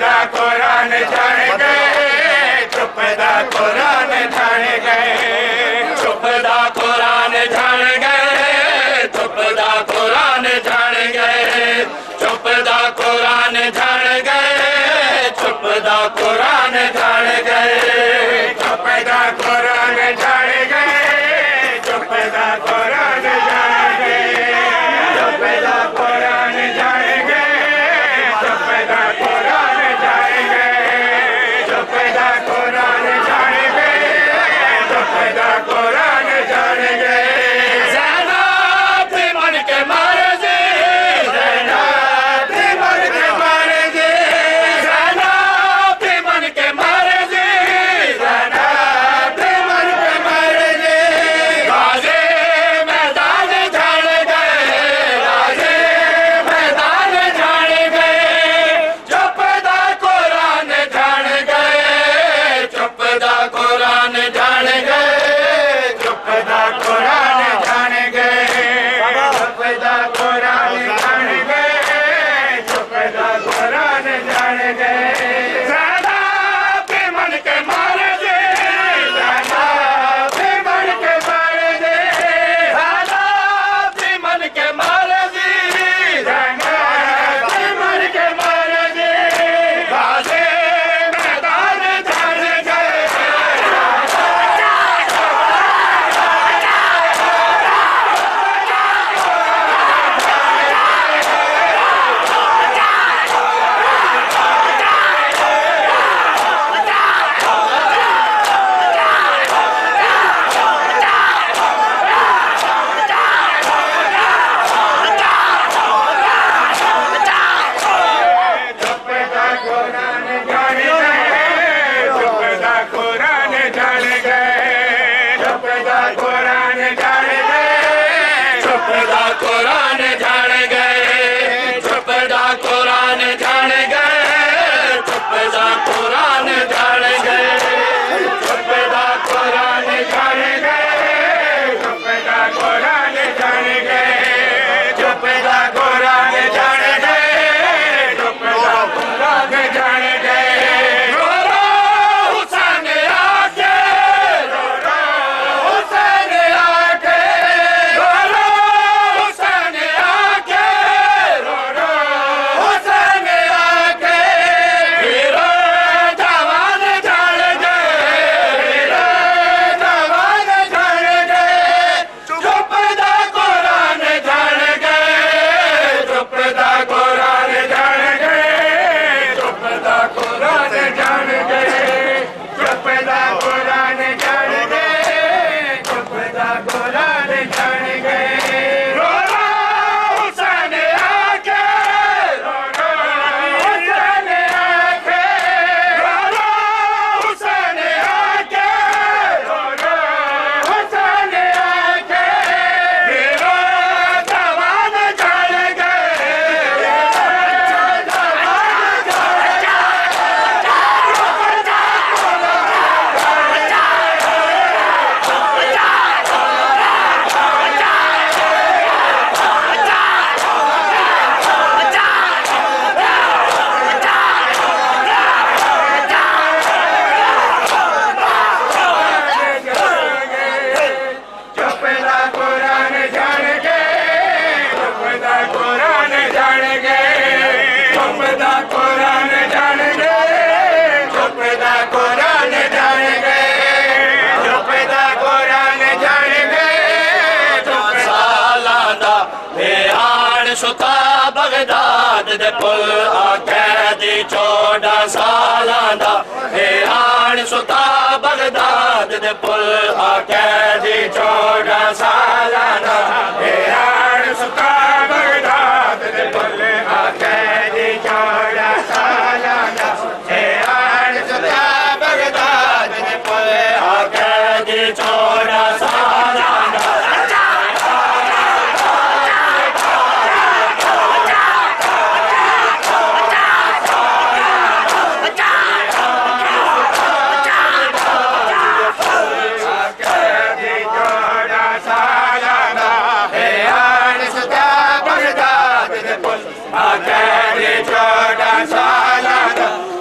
दा कुरान जान गए चुप दा कुरान जान गए चुप दा कुरान जान गए चुप दा कुरान जान गए चुप दा कुरान जान गए चुप दा कुरान जान गए चुप दा कुरान जान गए चुप दा कुरान जान गए चुप दा कुरान जान गए चुप दा कुरान जान गए चुप दा कुरान जान गए चुप दा कुरान जान गए ज़ैनब थी मन के मारे जी ज़ैनब थी मन के मारे जी ज़ैनब थी मन के मारे जी ज़ैनब थी मन के मारे जी गाज़ी मैदान जान गए गाज़ी मैदान जान गए चुप दा कुरान जान गए चुप दा कुरान जान गए चुप दा कुरान जान गए चुप दा कुरान जान गए चुप दा कुरान जान गए ज़ैनब के मन के मारे जी ज़ैनब के मन के मारे जी ज़ैनब के मन के मारे जी ज़ैनब के मन के मारे जी गाज़ी मैदान जान गए चुप दा कुरान जान गए चुप दा कुरान जान गए चुप दा कुरान जान गए चुप दा कुरान जान गए चुप दा कुरान जान गए चुप दा कुरान जान गए चुप दा कुरान जान गए चुप दा कुरान जान गए चुप दा कुरान जान गए चुप दा कुरान जान गए रो रो हुसैन आके रो रो हुसैन आके रो रो हुसैन आके रो रो हुसैन आके हीरो जवान जान गए हीरो जवान जान गए चुप दा कुरान जान गए चुप दा कुरान जान गए चुप दा कुरान जान गए चुप दा कुरान जान गए चुप दा कुरान जान गए रो रो हुसैन आके रो रो हुसैन आके रो रो हुसैन आके रो रो हुसैन आके हीरो जवान जान गए जवान चुप दा कुरान जान गए चुप दा कुरान जान गए चुप दा कुरान जान गए चुप दा कुरान जान गए चुप दा कुरान जान गए चुप सालां दा ध्यान सुता बगदाद दे पुल आके दी 14 सालां दा ध्यान सुता बगदाद दे पुल आके दी 14 सालां दा ध्यान सुता बगदाद दे पुल आके दी 14 सालां दा ध्यान सुता बगदाद दे पुल आके दी 14 सालां दा I can't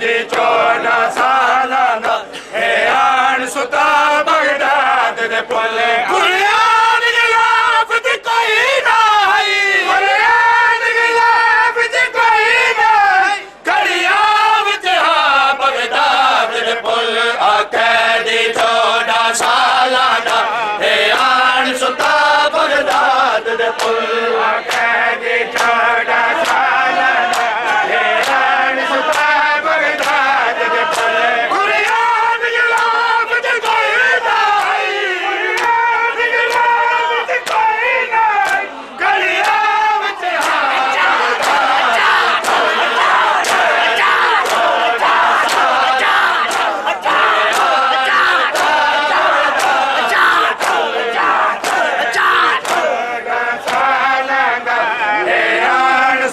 दी 14 सालां दा है आन सुता बगदाद दे पुल कुरान गिलाफ दी कोई नहीं कुरान गिलाफ दी कोई नहीं कड़िया विच हा बगदाद दे पुल आके दी 14 सालां दा है आन सुता बगदाद दे पुल आके दी 14 सालां दा है आन सुता बगदाद दे पुल कुरान गिलाफ दी कोई नहीं कुरान गिलाफ दी कोई नहीं कड़िया विच हा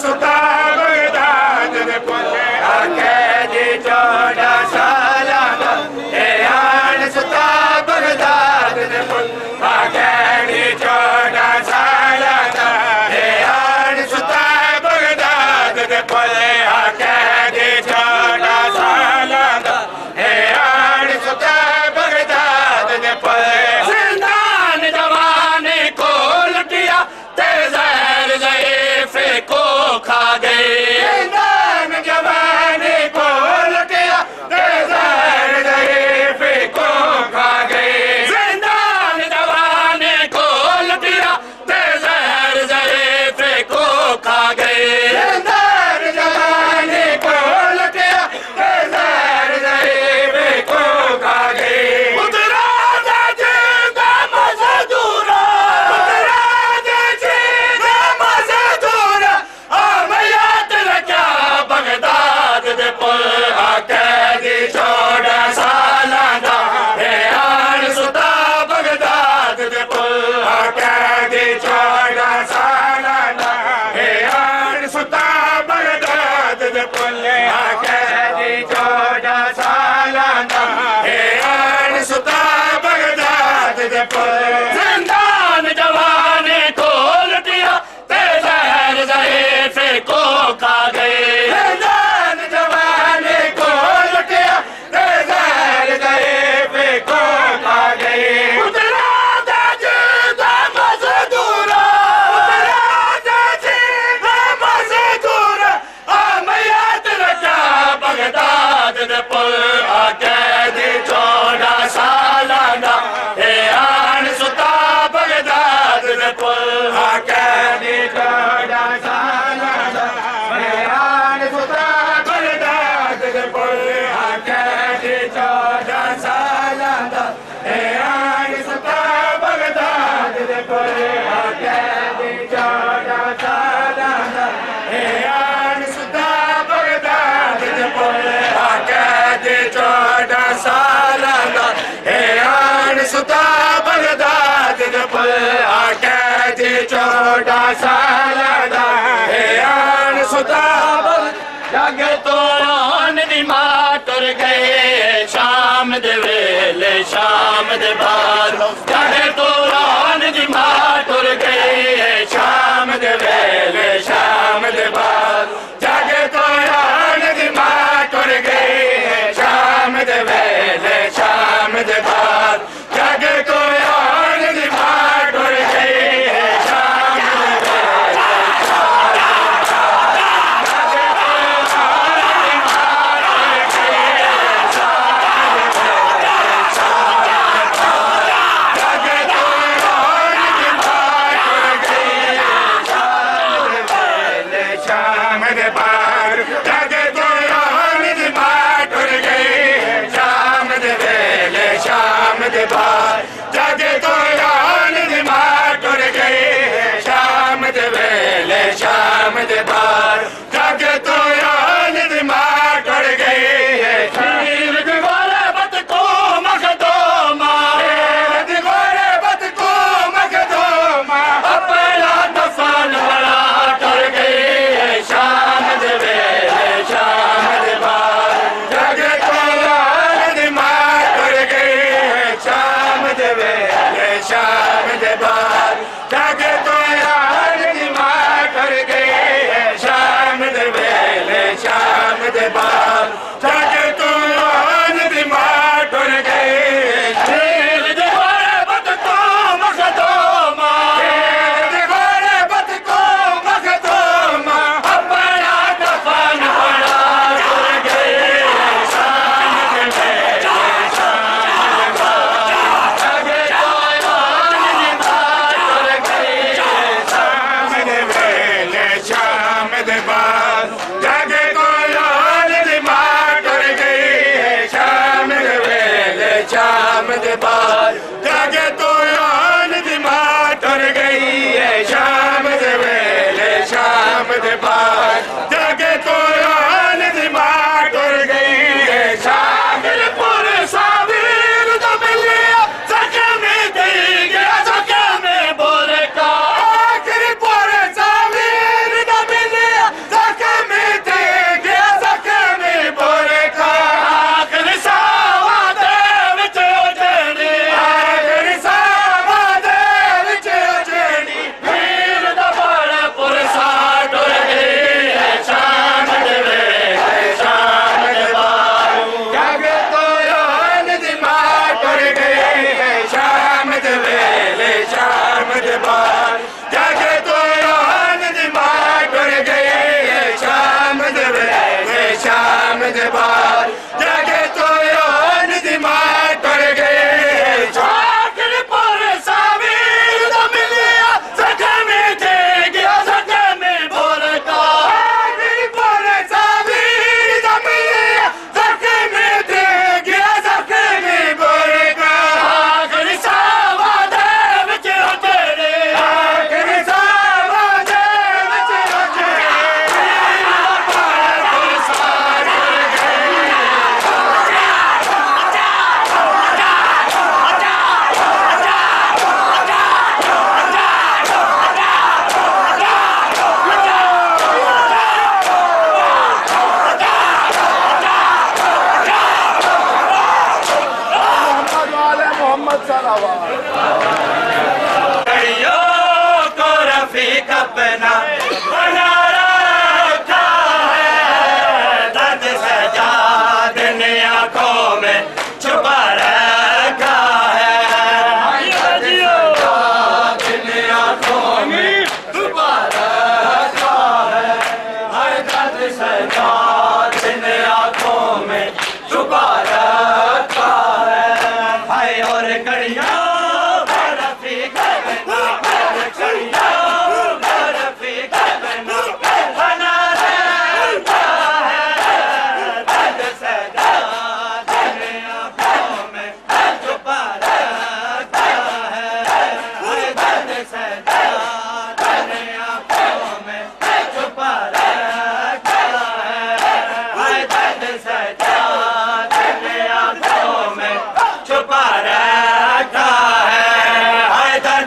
सुता बगदाद दे पुल आके दी 14 सालां दा है आन सुता बगदाद दे पुल आके दी 14 सालां दा है आन सुता बगदाद दे पुल आके दी 14 सालां दा है आन सुता बगदाद दे पुल जिंदान जवानी को लुटिया ते जहर ज़ईफ़ को खा गए जिंदान जवानी को लुटिया ते जहर ज़ईफ़ को खा गए जिंदान जवानी को लुटिया ते जहर ज़ईफ़ को खा गए जिंदान जवानी को लुटिया ते जहर ज़ईफ़ को खा गए उतरा दा जिंदा मज़दूरा उतरा दा जिंदा मज़दूरा आमयात रखा बगदाद दे पुल आके दी 14 सालां दा है आन सुता बगदाद दे पुल आके दी 14 सालां दा है आन सुता बगदाद दे पुल आके दी 14 सालां दा है आन सुता बगदाद दे पुल जिंदान जवानी को लुटिया ते जहर ज़ईफ़ को खा गए जिंदान जवानी को लुटिया ते जहर ज़ईफ़ को खा गए उतरा दा जिंदा मज़दूरा उतरा दा जिंदा मज़दूरा आमयात रखा बगदाद दे पुल आके दी 14 सालां दा है आन सुता बगदाद दे पुल आके दी 14 सालां दा है आन सुता बगदाद दे पुल आके दी 14 सालां दा है आन सुता बगदाद दे पुल आके दी 14 सालां दा है आन सुता बगदाद दे पुल आके दी 14 सालां दा है आन सुता बगदाद दे पुल आके दी 14 सालां दा है आन सुता जग तोड़न दी मां तुर गए शाम दे वेले शाम दे बाद जग तोड़न दी मां तुर गए शाम दे वेले शाम दे बाद जग तोड़न दी मां तुर गए शाम दे वेले शाम दे बाद जग तोड़न दी मां तुर गए शाम दे वेले शाम कड़ियों को रफीक अपना बना रखा है, दर्द सजाद ने आंखों में छुपा रखा है, दर्द सजाद ने आंखों में छुपा रखा है, दर्द सजाद ने आंखों में छुपा रखा है। हाय और कड़ियां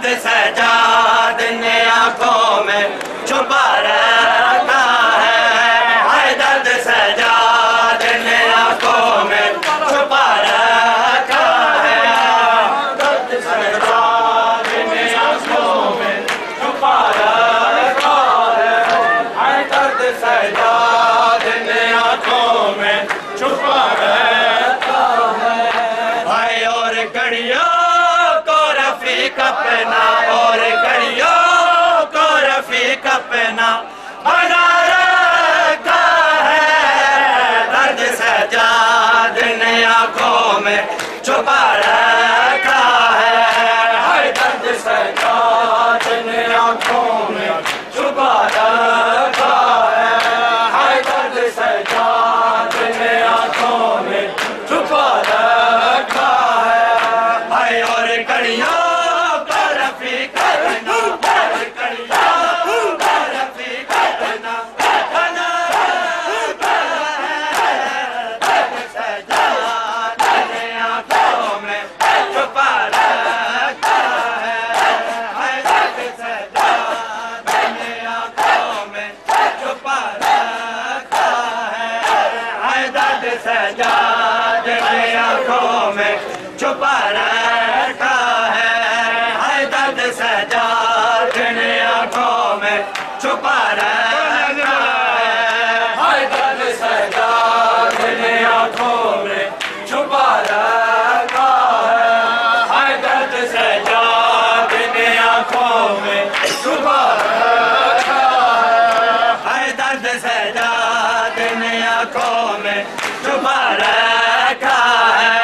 सजाद ने आंखों में छुपा रखा है, हाय दर्द सजाद ने आंखों में छुपा रखा है, दर्द सजाद ने आंखों में छुपा रखा है, हाय दर्द सजाद ने आंखों में छुपा रखा है। हाय और कड़ियों अपना और कड़ियों को रफीक अपना बना रखा है, दर्द सजाद ने आंखों में छुपा रखा है, हाय दर्द सजाद ने आंखों में छुपा रखा है, हाय दर्द सजाद ने आंखों में छुपा रखा है। हाय और कड़ियां सजाद ने आंखों में छुपा रखा है, हाय दर्द सजाद ने आंखों में छुपा रखा है, हाय दर्द सजाद ने आंखों में छुपा रखा है, हाय दर्द सजाद ने आंखों में छुपा रखा है, हाय दर्द सजाद ने आंखों में छुपा रखा है, हाय दर्द सजाद ने आंखों में छुपा रखा है,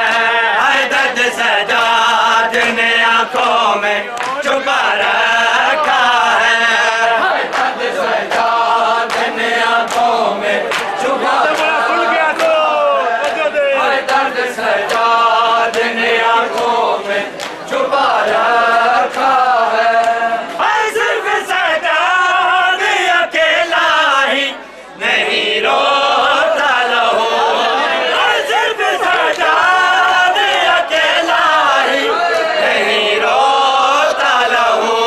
हाय दर्द सजाद ने आंखों में छुपा रखा है, हाय दर्द सजाद ने आंखों में छुपा रखा है। हाय सिर्फ सजाद अकेला ही नहीं रोता लहो, सिर्फ सजाद अकेला ही नहीं रोता लहो,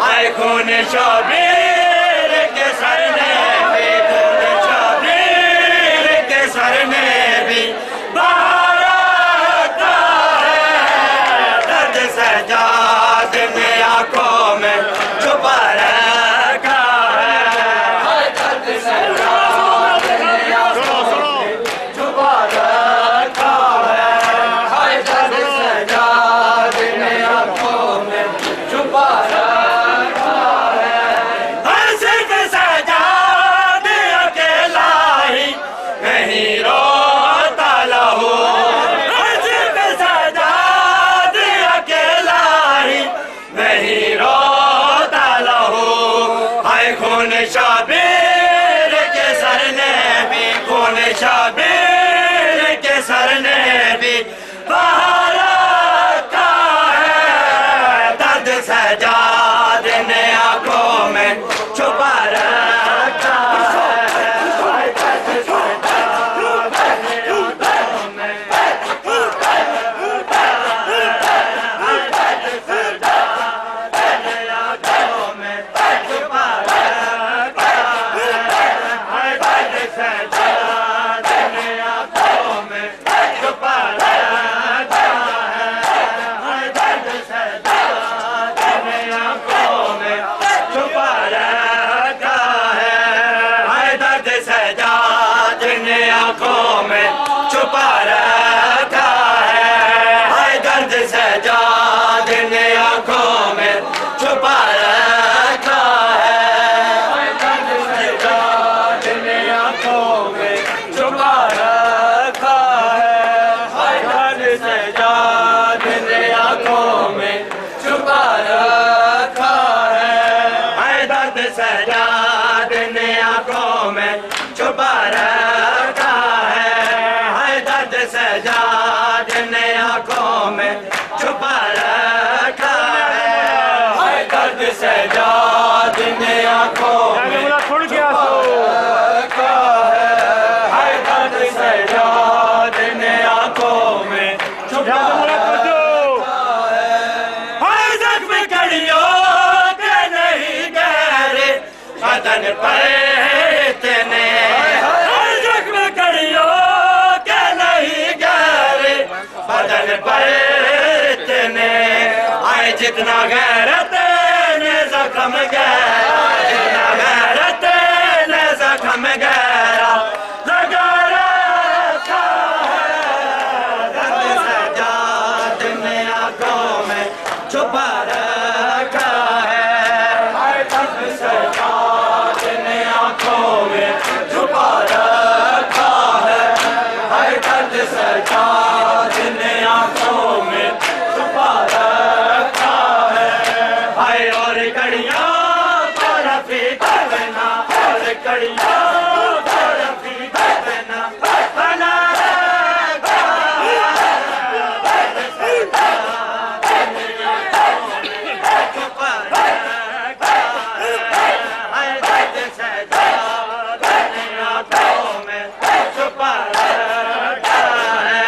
आए खून शबीर के सर ने भी, खून शबीर के सर ने भी बहा रखा है, दर्द सजाद ने आंखों में छुपा रखा है, हाय दर्द सजाद ने आंखों में छुपा रखा है, हाय दर्द सजाद ने आंखों में छुपा रखा है। हर सिर्फ सजाद अकेला ही नहीं रोता लहो, हर सिर्फ सजाद अकेला ही नहीं रोता लहो, हाय खून शबीर के सर ने भी, खून शबीर के सर ने भी बहा रखा है, दर्द सजाद ने आंखों में छुपा रखा है, हाय दर्द सजाद ने आंखों में छुपा रखा है, हाय दर्द सजाद ने आंखों में छुपा रखा है, हाय दर्द सजाद ने आंखों में छुपा रखा में छुपा रखा है। हाय दर्द सजाद ने आंखों में छुपा रखा है। हाय दर्द सजाद ने आंखों में छुपा रखा है। हाय दर्द सजाद ने आंखों में छुपा रखा है। हाय दर्द सजाद ने आंखों में छुपा रखा है। हाय दर्द सजाद ने आंखों में छुपा रखा है। हाय दर्द सजाद ने आंखों में छुपा रखा है। हाय दर्द सजाद ने आंखों में छुपा रखा है। हाय जख्म कड़ियों के नहीं गहरे बदन पर इतने। हाय जख्म कड़ियों के नहीं गहरे बदन पर इतने। आए जितना गैरत ने जख्म गहरा, जितना गैरत ने जख्म गहरा लगा रखा है। दर्द सजाद ने आंखों में छुपा रखा है। हाय दर्द सजाद ने आंखों में छुपा रखा है। हाय दर्द सजाद ने आंखों में छुपा रखा है। हाय और कड़ियां थोड़ा फीका बना, और कड़ियां थोड़ा फीका बना बना रखा है। दर्द सजाद ने आंखों में छुपा रखा है। हाय दर्द सजाद ने आंखों में छुपा रखा है।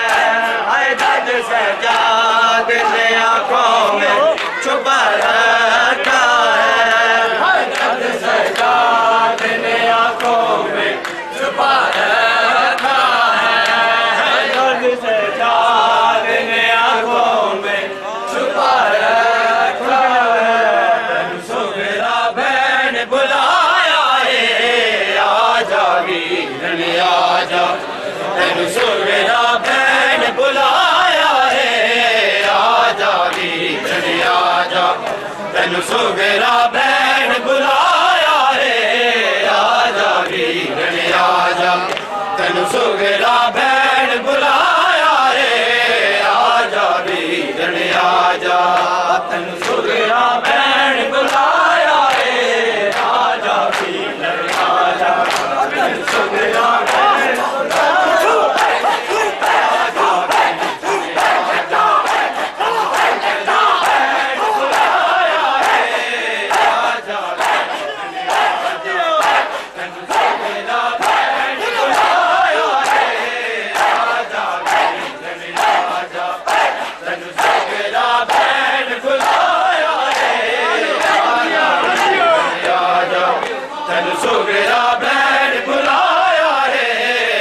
हाय दर्द सजाद ने आंखों में छुपा रखा है। हाय दर्द सजाद ने आंखों में छुपा रखा है। हाय दर्द सजाद ने आंखों में छुपा रखा है। सुगरा बहन बुलाया है, आजा वीरन आजा। तेनु सुगरा बहन बुलाया है, आजा वीरन आजा। तेनु सुगरा बहन बुलाया है, आजा वीरन आजा। तेनु सुगरा बहन बुलाया है, आजा वीरन आजा। तेनु सुगरा बहन बुलाया है, आजा वीरन आजा। तेनु सुगरा बहन सुगरा बहन बुलाया है,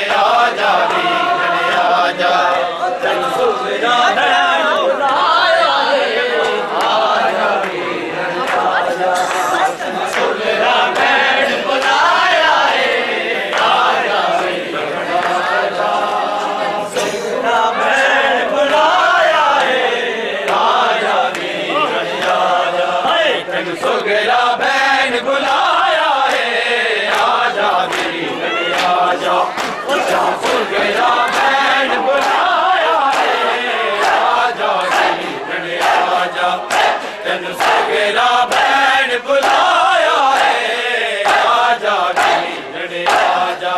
आजा वीरन आजा। तेनु सुगरा बहन बुलाया है, आजा वीरन आजा। तेनु सुगरा बहन बुलाया है, आजा वीरन आजा। सुगरा बहन बुलाया है, आजा वीरन आजा। तेनु सुगरा बहन बुलाया है, आजा वीरन आजा। सुगरा बहन बुलाया है, आजा वीरन आजा। तेनु सुगरा बहन बुलाया है, आजा वीरन आजा।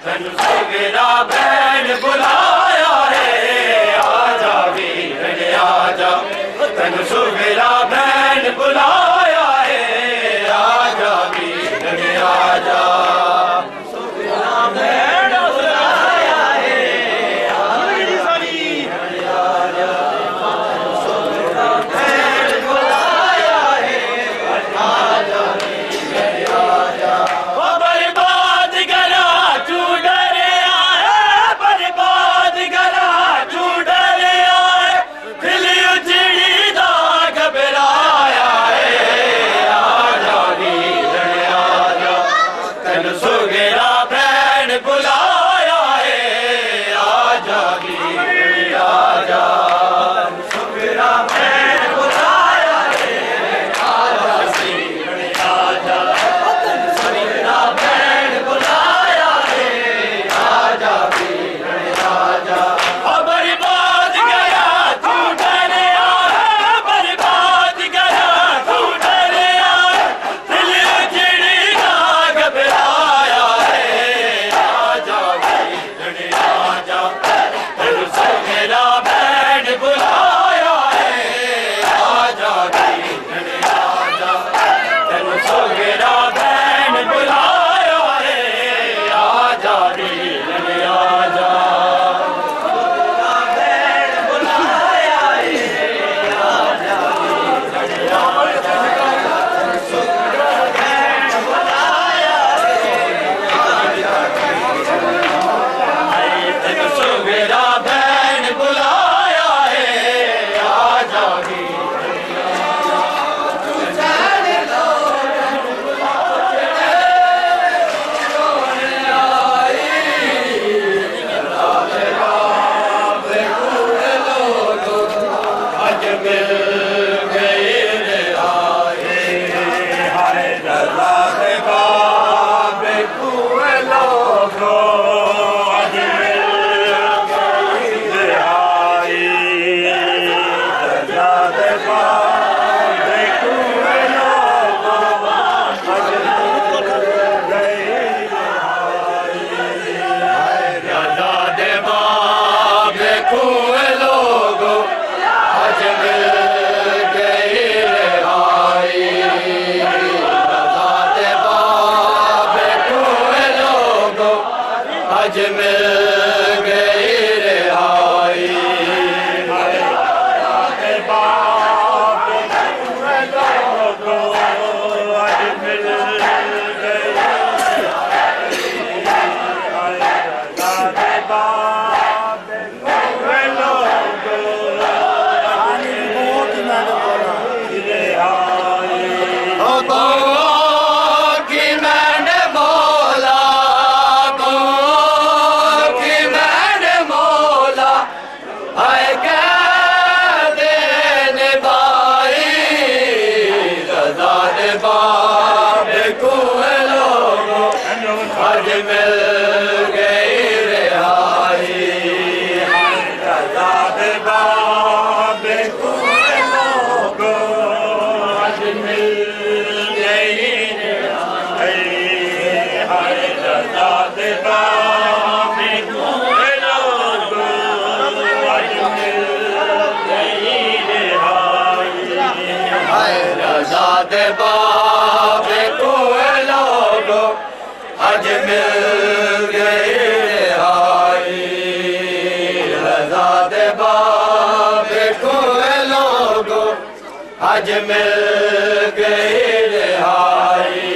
तेनु सुगरा बहन बुलाया है, आजा वीरन आजा। तेनु सुगरा बहन बुलाया है, हाय रज़ा दे बाबे को लोगो अज मिल गई रिहाई रज़ा दे बाबे को लोगो अज मिल गई रिहाई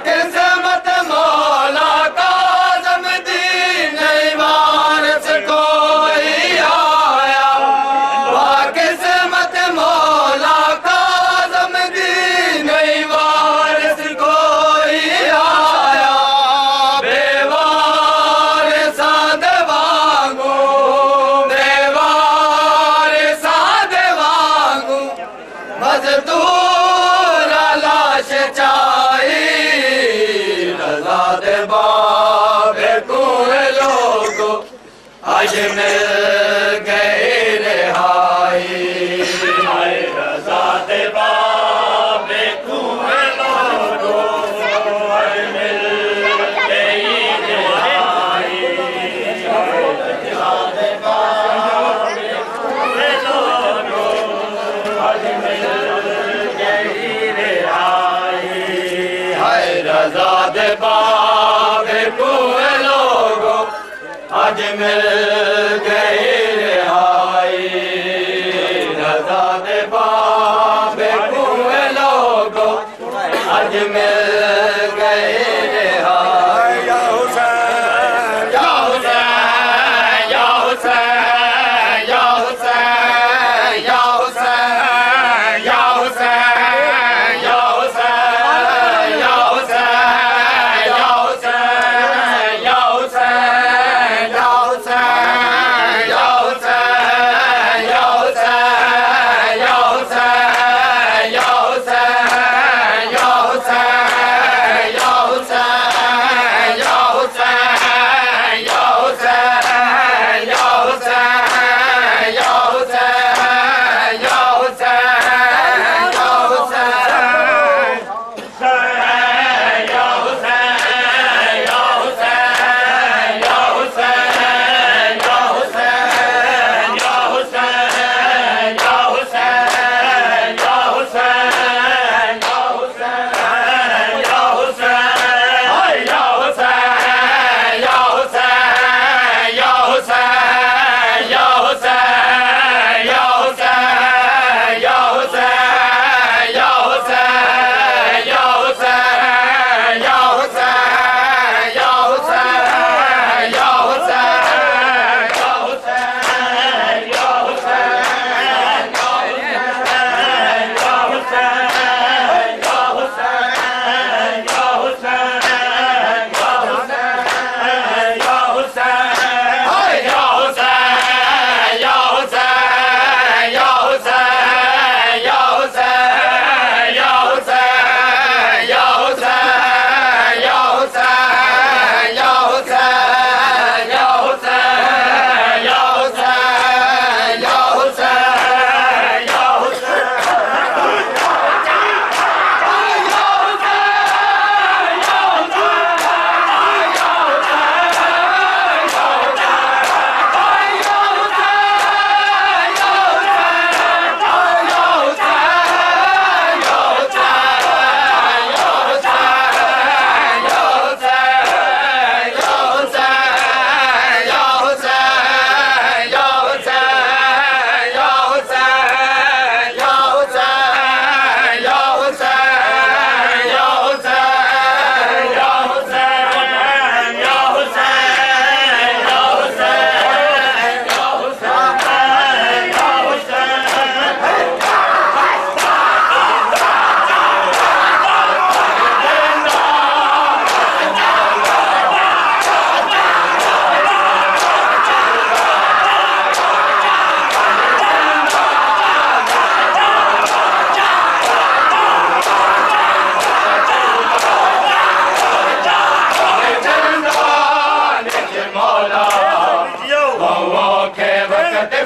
किस्मत मौला काज़म दीन वारिस कोई आया किस्मत मौला काज़म दीन वारिस कोई आया बेवारिसा दे वांगू बेवारिसा दे वांगू मज़दूर लाश चाई रज़ा दे बाबे को लोगो आज मिल गई रिहाई रज़ा दे बाबे को लोगो आज मिल गई रिहाई रज़ा दे बाबे को लोगो आज मिल रज़ा दे बाबे को लोगो आज मिल गई रिहाई रज़ा दे बाबे को लोगो आज मिल गई रिहाई या हुसैन या हुसैन या हुसैन या हुसैन या हुसैन या हुसैन या हुसैन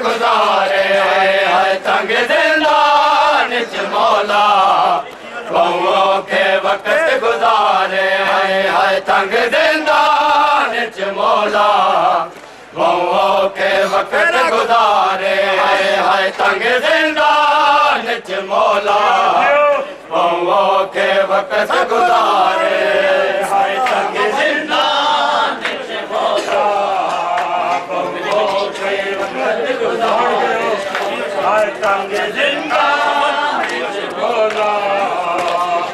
गुजारे हाय तंग जिंदान च मौला बहुओं के वक्त गुजारे हाय तंग जिंदान च मौला बहुओं के वक्त गुजारे हाय तंग जिंदान च मौला बहुओं के वक्त गुजारे हाय तंग जिंदान च मौला बहुओं के वक्त गुजारे हाय तंग जिंदान च मौला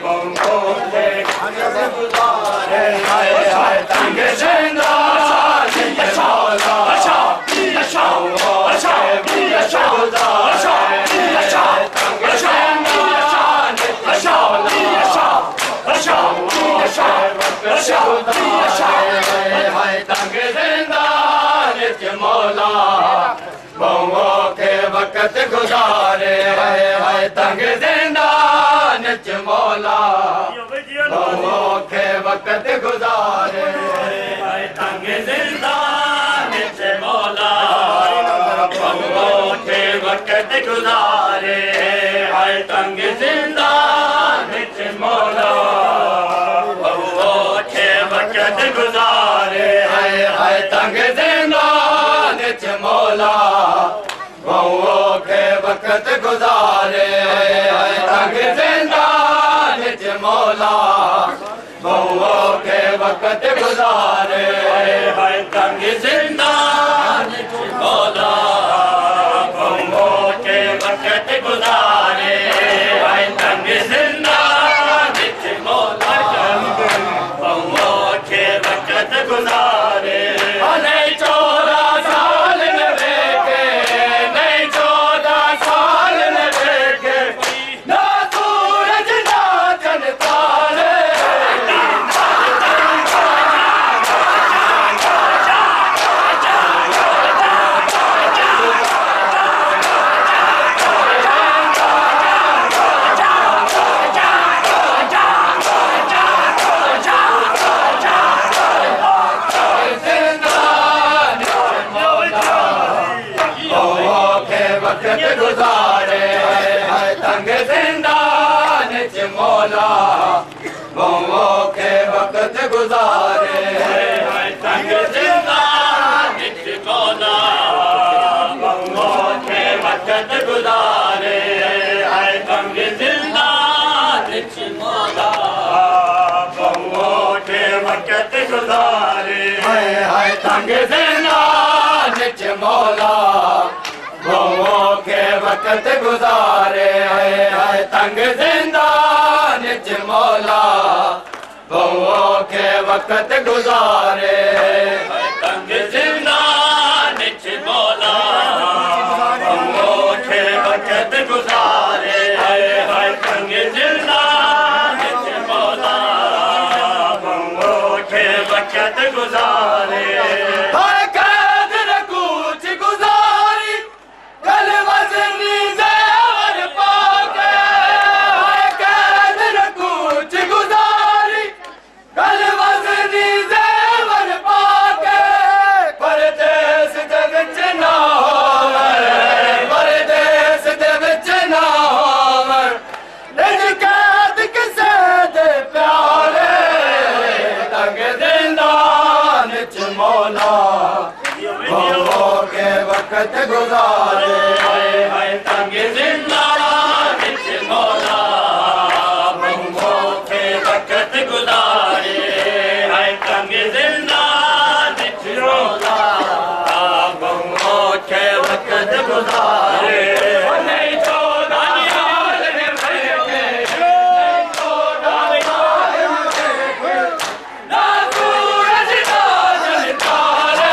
बहुओं के वक्त गुजारे हाय तंग जिंदान च मौला हाय तंग जिंदान च मौला बहुओं के वक्त गुजारे हाय तंग जिंदान च मौला बहुओं के वक्त गुजारे हाय तंग जिंदान च मौला बहुओं के वक्त गुजारे हाय तंग जिंदान च मौला बहुओं के वक्त गुजारे हाय तंग जिंदान च मौला बहुओं के वक्त गुजारे हाय तंग जिंदान च मौला बहुओं के वक्त गुजारे हाय तंग जिंदान च मौला बहुओं के वक्त गुजारे हाय तंग जिंदान च मौला बहुओं के वक्त गुजारे नहीं 14 साल न लेके नहीं 14 साल न लेके ना सूरज ना चंद तारे गुजारे हाय तंग जिंदान च मौला बहुओं के वक्त गुजारे हाय तंग जिंदान च मौला बहुओं के वक्त गुजारे हाय तंग जिंदान च मौला बहुओं के वक्त गुजारे हाय तंग जिंदान च मौला बहुओं के वक्त गुजारे हाय तंग जिंदान च मौला बहुओं के वक्त गुजारे हाय तंग जिंदान च मौला बहुओं के वक्त गुजारे हाय तंग जिंदान च मौला बहुओं के वक्त गुजारे वक्त गुजारे हाय तंग जिंदान च मौला बहुओं के वक्त गुजारे हाय तंग जिंदान च मौला बहुओं के वक्त गुजारे नहीं 14 साल न लेके नहीं 14 साल न लेके ना सूरज ना चंद तारे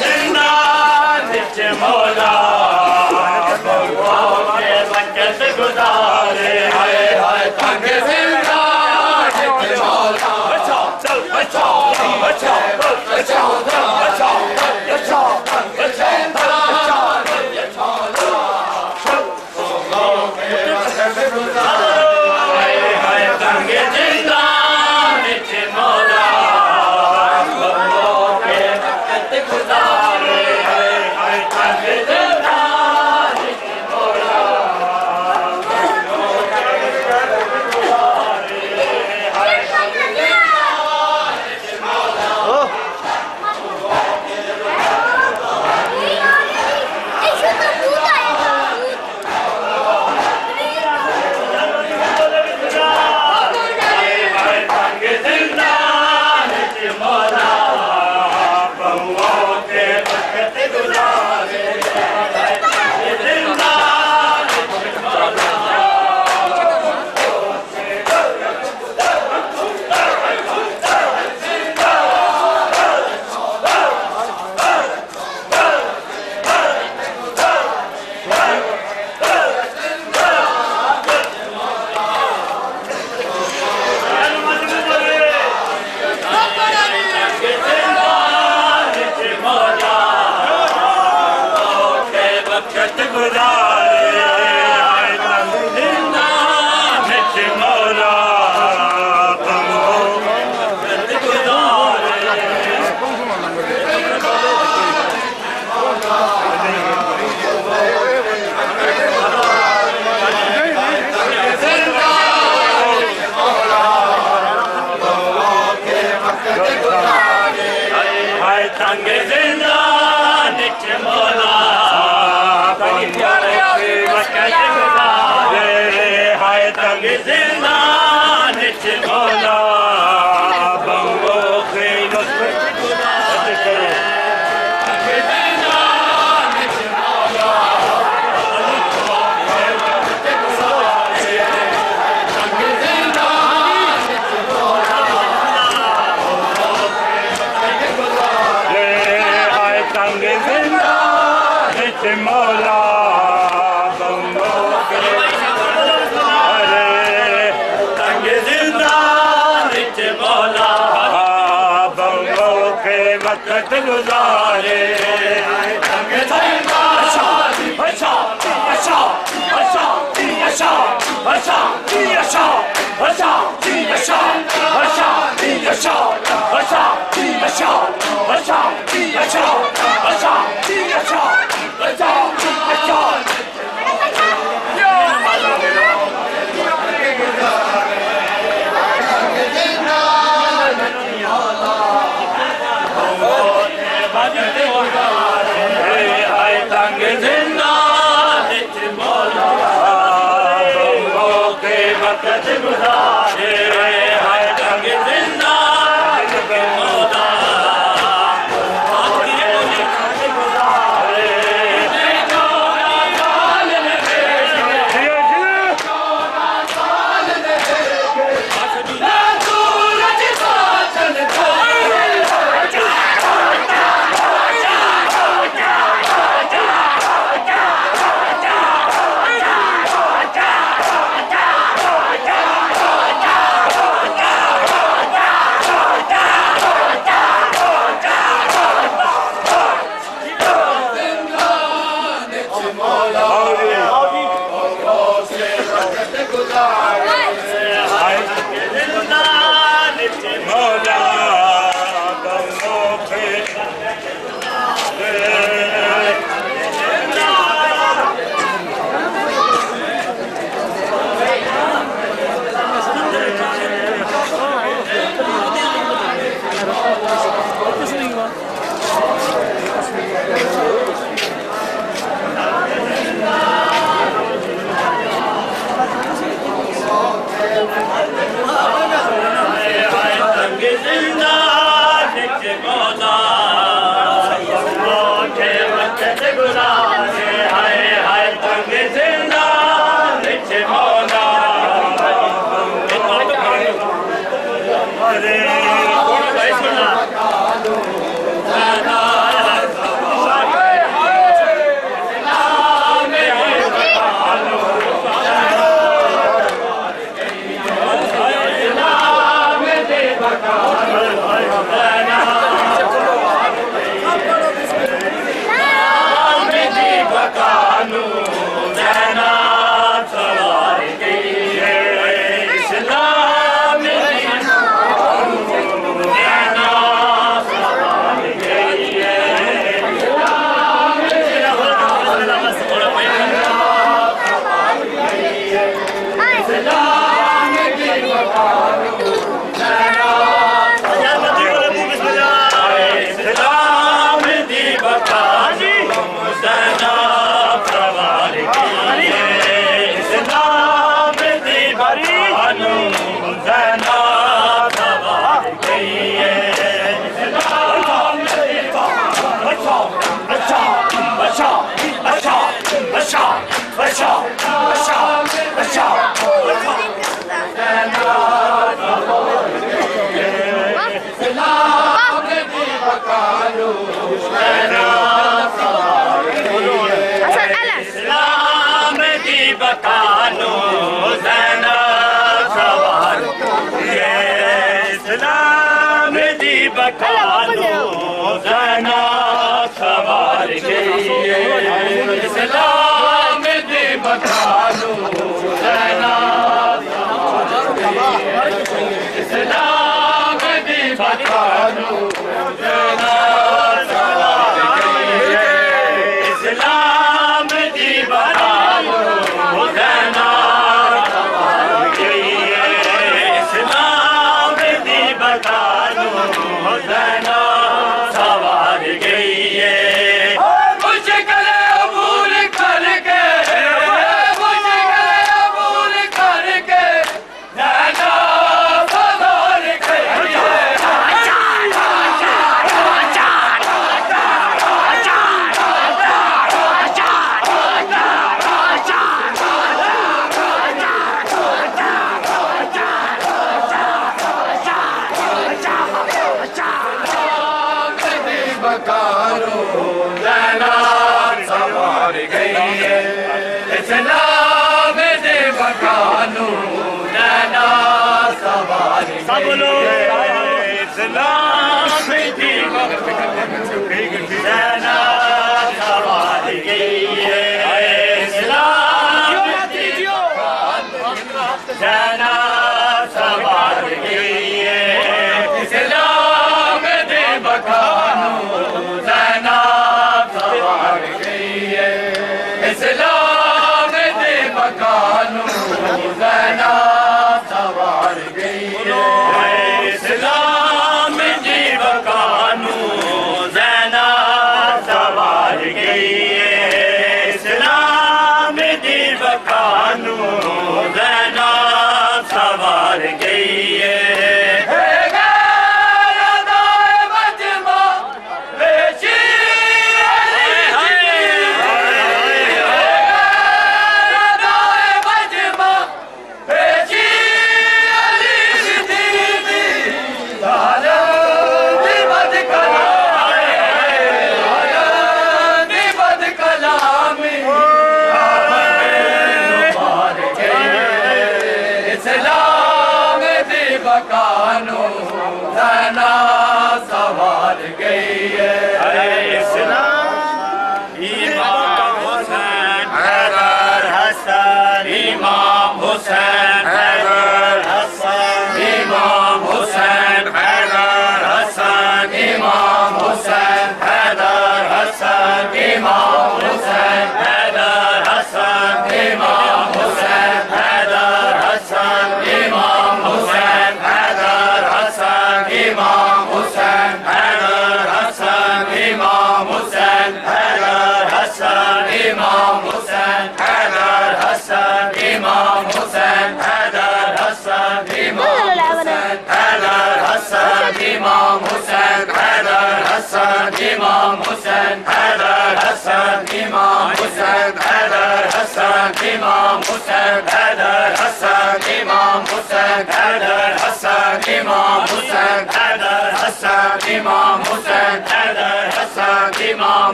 जिंदान च मौला बंगों के वक़्त गुज़ारे हाय हाय तंग जिंदान च मौला बचाओ चल बचाओ बचाओ बचाओ बचाओ बचाओ वक़्त गुज़ारे अच्छा अच्छा अच्छा अच्छा अच्छा अच्छा अच्छा अच्छा अच्छा अच्छा अच्छा अच्छा अच्छा अच्छा अच्छा अच्छा अच्छा अच्छा बकानो ज़ैनब सवार ये इस्लाम दी बकानो ज़ैनब सवार गई इस्लाम दी बकानो ज़ैनब इस्लाम दी बकानो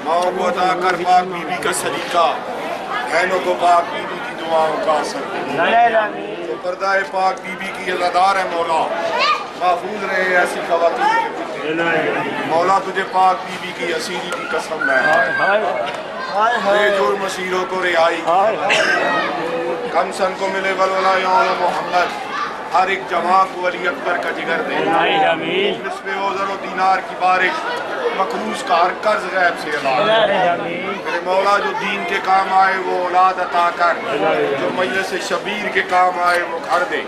माओ को अदा कर पाक बीबी का सलीका, बहनों को पाक बीबी की दुआओं का असर। तो पर्दाए पाक बीबी की अज़ादार है मौला, महफूज रहे ऐसी ख़वातीन। मौला तुझे पाक बीबी की असीरी की कसम है, जुर्म असीरों को रिहाई, कमसन को मिले वलवला यौन मोहम्मद, हर एक जमां को अली अकबर का जिगर दे। निस्फ़े ओज़र और दीनार की बारिश मकरूज का हर कर्ज गैब से अदा कर। मेरे मौला जो दीन के काम आए वो औलाद अता कर, जो मजलिस शबीर के काम आए वो घर दे।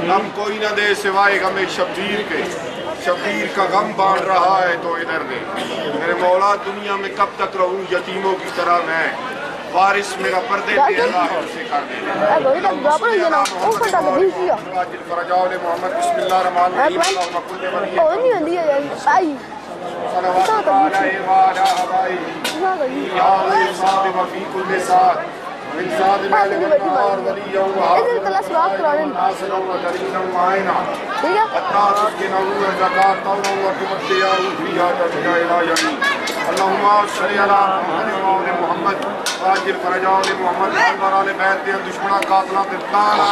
गम कोई ना दे सिवाय गम शबीर के, शबीर का गम बांट रहा है तो इधर दे। मेरे मौला दुनिया में कब तक रहूं यतीमों की तरह मैं, वारिस मेरा पर्दे पे अल्लाह से कर दे। फरजाओ ले मोहम्मद बिस्मिल्लाह रहमान रहीम अल्लाहुम्मा कुल्ले वली सलावत अलैहि व अला अबाई या साहब व फी कुल्ले साथ min saad mal wal wali wa इधर तला सुराख कराने नासना व दरीना मायना ठीक है अत्तार के नऊ ज़कात तौर व तुमतिया फिया तजा इला यमी अल्लाहुम्मा सल्ली अला मुहम्मद व मोहम्मद वाजिल फरजाओ ले मोहम्मद अल बैत दे दुश्मना कातला ते ताला